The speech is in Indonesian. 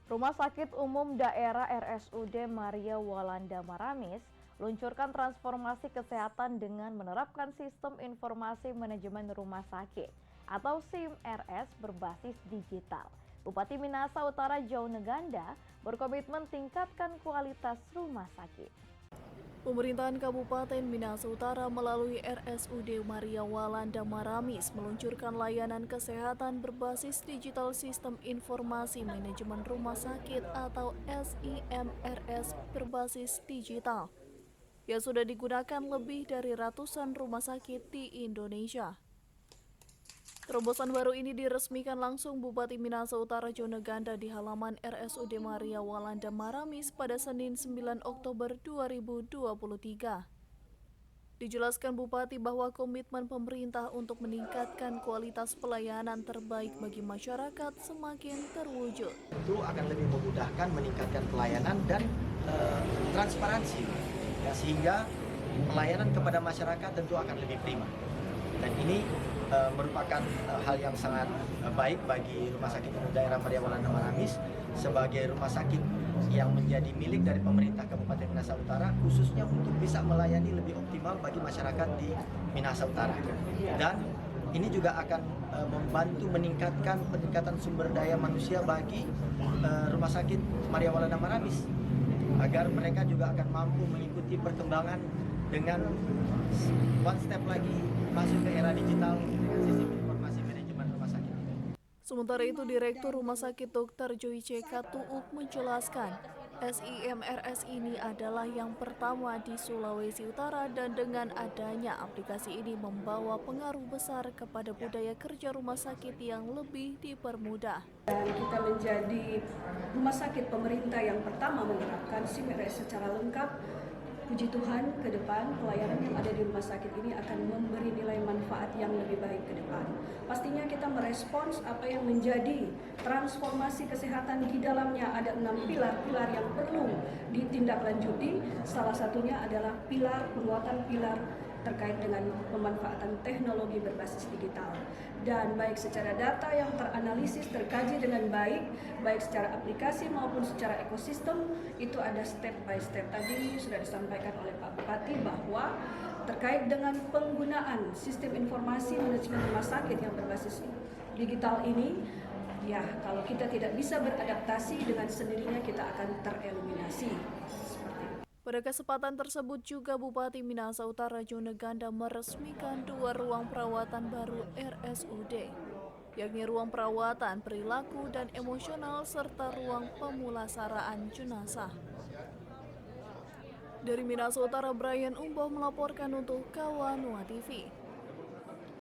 Rumah Sakit Umum Daerah RSUD Maria Walanda Maramis luncurkan transformasi kesehatan dengan menerapkan sistem informasi manajemen rumah sakit atau SIM-RS berbasis digital. Bupati Minahasa Utara Joe Neganda berkomitmen tingkatkan kualitas rumah sakit. Pemerintahan Kabupaten Minahasa Utara melalui RSUD Maria Walanda Maramis meluncurkan layanan kesehatan berbasis digital sistem informasi manajemen rumah sakit atau SIMRS berbasis digital yang sudah digunakan lebih dari ratusan rumah sakit di Indonesia. Terobosan baru ini diresmikan langsung Bupati Minahasa Utara Joe Neganda di halaman RSUD Maria Walanda Maramis pada Senin 9 Oktober 2023. Dijelaskan Bupati bahwa komitmen pemerintah untuk meningkatkan kualitas pelayanan terbaik bagi masyarakat semakin terwujud. Itu akan lebih memudahkan meningkatkan pelayanan dan transparansi, ya, sehingga pelayanan kepada masyarakat tentu akan lebih prima. Dan ini merupakan hal yang sangat baik bagi Rumah Sakit Umum Daerah Maria Walanda Maramis sebagai rumah sakit yang menjadi milik dari pemerintah Kabupaten Minahasa Utara, khususnya untuk bisa melayani lebih optimal bagi masyarakat di Minahasa Utara. Dan ini juga akan membantu peningkatan sumber daya manusia bagi Rumah Sakit Maria Walanda Maramis, agar mereka juga akan mampu mengikuti perkembangan dengan one step lagi masuk ke era digital dengan sistem informasi manajemen rumah sakit. Sementara itu, Direktur Rumah Sakit Dr. Joyce Katuuk menjelaskan, SIMRS ini adalah yang pertama di Sulawesi Utara dan dengan adanya aplikasi ini membawa pengaruh besar kepada budaya kerja rumah sakit yang lebih dipermudah. Dan kita menjadi rumah sakit pemerintah yang pertama menerapkan SIMRS secara lengkap. Puji Tuhan, ke depan pelayanan yang ada di rumah sakit ini akan memberi nilai manfaat yang lebih baik ke depan. Pastinya kita merespons apa yang menjadi transformasi kesehatan di dalamnya. Ada 6 pilar yang perlu ditindaklanjuti. Salah satunya adalah penguatan pilar terkait dengan pemanfaatan teknologi berbasis digital. Dan baik secara data yang teranalisis, terkaji dengan baik secara aplikasi maupun secara ekosistem, itu ada step by step. Tadi sudah disampaikan oleh Pak Bupati bahwa terkait dengan penggunaan sistem informasi manajemen rumah sakit yang berbasis digital ini, ya kalau kita tidak bisa beradaptasi, dengan sendirinya kita akan tereliminasi. Pada kesempatan tersebut juga Bupati Minahasa Utara Joe Neganda meresmikan 2 ruang perawatan baru RSUD, yakni ruang perawatan perilaku dan emosional serta ruang pemulasaraan jenazah. Dari Minahasa Utara, Brian Umboh melaporkan untuk Kawanua TV.